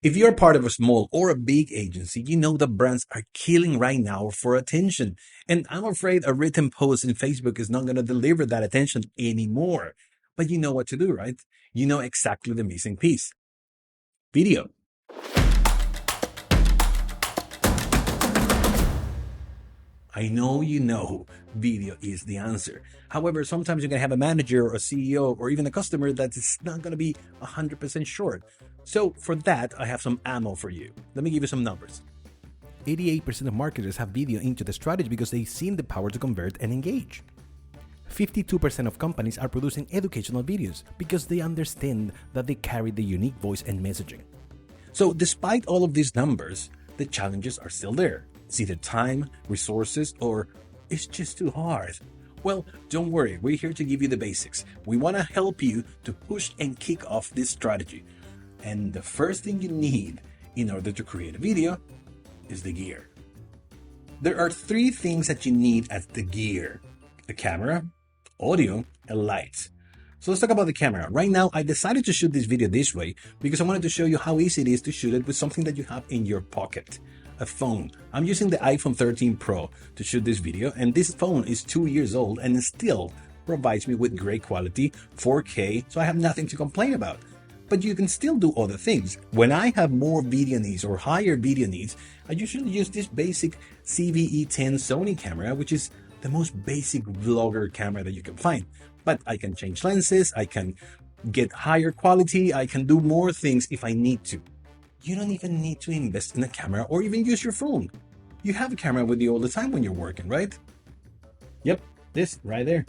If you're part of a small or a big agency, you know that brands are killing right now for attention. And I'm afraid a written post in Facebook is not going to deliver that attention anymore. But you know what to do, right? You know exactly the missing piece: video. I know you know video is the answer. However, sometimes you're going to have a manager or a CEO or even a customer that is not going to be 100% sure. So for that, I have some ammo for you. Let me give you some numbers. 88% of marketers have video into the strategy because they've seen the power to convert and engage. 52% of companies are producing educational videos because they understand that they carry the unique voice and messaging. So despite all of these numbers, the challenges are still there. It's either time, resources, or it's just too hard. Well, don't worry, we're here to give you the basics. We want to help you to push and kick off this strategy. And the first thing you need in order to create a video is the gear. There are three things that you need as the gear: a camera, audio, and lights. So let's talk about the camera. Right now, I decided to shoot this video this way because I wanted to show you how easy it is to shoot it with something that you have in your pocket, a phone. I'm using the iPhone 13 Pro to shoot this video, and this phone is 2 years old and it still provides me with great quality, 4K, so I have nothing to complain about. But you can still do other things. When I have more video needs or higher video needs, I usually use this basic CVE10 Sony camera, which is the most basic vlogger camera that you can find. But I can change lenses, I can get higher quality, I can do more things if I need to. You don't even need to invest in a camera or even use your phone. You have a camera with you all the time when you're working, right? Yep, this right there.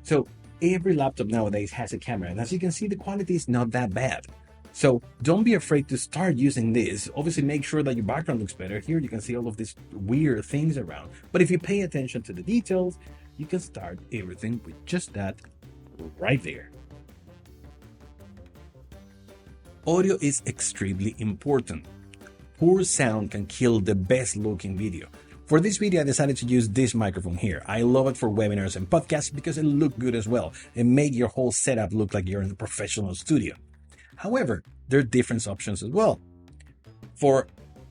So every laptop nowadays has a camera, and as you can see, the quality is not that bad. So don't be afraid to start using this. Obviously, make sure that your background looks better. Here you can see all of these weird things around. But if you pay attention to the details, you can start everything with just that right there. Audio is extremely important. Poor sound can kill the best looking video. For this video, I decided to use this microphone here. I love it for webinars and podcasts because it looks good as well and make your whole setup look like you're in a professional studio. However, there are different options as well. For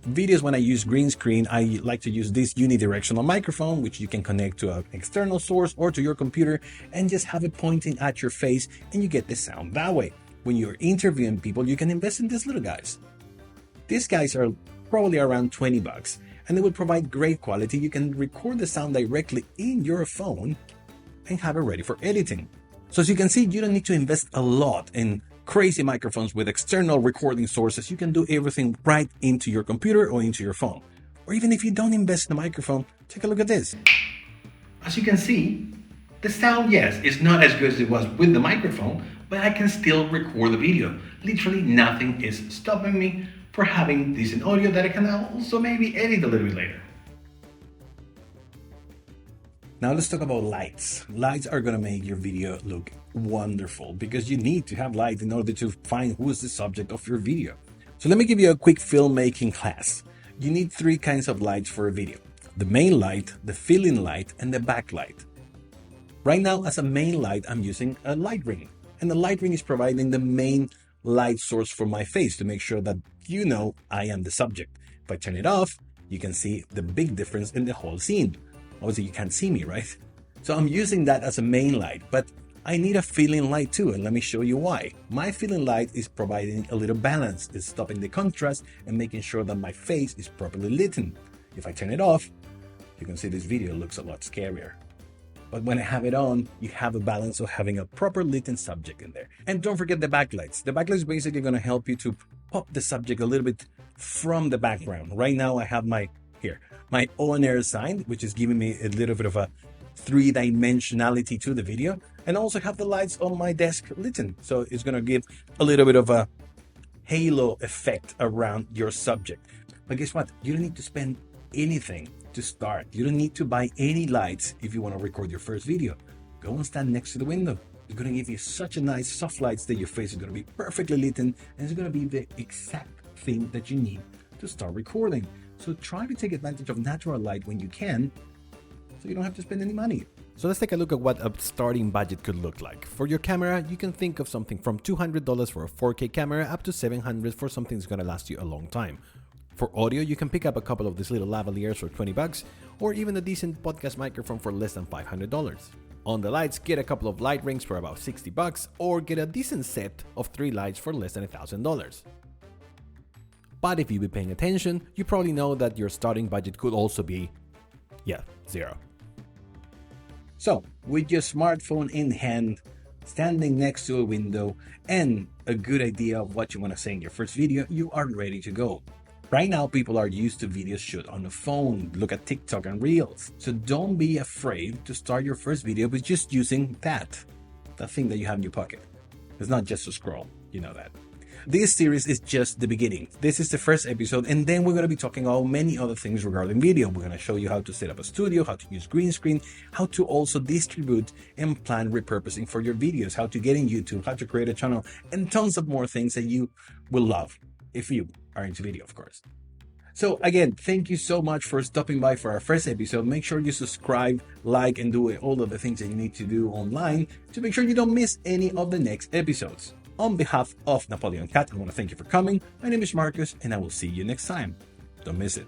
videos, when I use green screen, I like to use this unidirectional microphone, which you can connect to an external source or to your computer and just have it pointing at your face, and you get the sound that way. When you're interviewing people, you can invest in these little guys. These guys are probably around $20 and they will provide great quality. You can record the sound directly in your phone and have it ready for editing. So as you can see, you don't need to invest a lot in crazy microphones with external recording sources. You can do everything right into your computer or into your phone. Or even if you don't invest in a microphone, take a look at this. As you can see, the sound, yes, is not as good as it was with the microphone, but I can still record the video. Literally nothing is stopping me for having decent audio that I can also maybe edit a little bit later. Now let's talk about lights. Lights are going to make your video look wonderful because you need to have light in order to find who is the subject of your video. So let me give you a quick filmmaking class. You need three kinds of lights for a video: the main light, the fill-in light, and the backlight. Right now, as a main light, I'm using a light ring, and the light ring is providing the main light source for my face to make sure that you know I am the subject. If I turn it off, you can see the big difference in the whole scene. Obviously, you can't see me, right? So I'm using that as a main light, but I need a fill-in light too, and let me show you why. My fill-in light is providing a little balance. It's stopping the contrast and making sure that my face is properly lit. If I turn it off, you can see this video looks a lot scarier. But when I have it on, you have a balance of having a proper lit subject in there. And don't forget the backlights. The backlight is basically going to help you to pop the subject a little bit from the background. Right now I have my on-air sign, which is giving me a little bit of a three-dimensionality to the video, and also have the lights on my desk lit. So it's going to give a little bit of a halo effect around your subject. But guess what? You don't need to spend anything to start. You don't need to buy any lights if you want to record your first video. Go and stand next to the window. It's going to give you such a nice soft lights that your face is going to be perfectly lit, and it's going to be the exact thing that you need to start recording. So try to take advantage of natural light when you can, so you don't have to spend any money. So let's take a look at what a starting budget could look like. For your camera, you can think of something from $200 for a 4K camera up to $700 for something that's gonna last you a long time. For audio, you can pick up a couple of these little lavaliers for $20, or even a decent podcast microphone for less than $500. On the lights, get a couple of light rings for about $60, or get a decent set of 3 lights for less than $1,000. But if you've been paying attention, you probably know that your starting budget could also be, zero. So, with your smartphone in hand, standing next to a window, and a good idea of what you want to say in your first video, you are ready to go. Right now, people are used to videos shoot on the phone, look at TikTok and Reels. So don't be afraid to start your first video with just using that thing that you have in your pocket. It's not just to scroll, you know that. This series is just the beginning. This is the first episode, and then we're going to be talking about many other things regarding video. We're going to show you how to set up a studio, how to use green screen, how to also distribute and plan repurposing for your videos, how to get in YouTube, how to create a channel, and tons of more things that you will love if you are into video, of course. So again, thank you so much for stopping by for our first episode. Make sure you subscribe, like, and do all of the things that you need to do online to make sure you don't miss any of the next episodes. On behalf of Napoleon Cat, I want to thank you for coming. My name is Marcus, and I will see you next time. Don't miss it.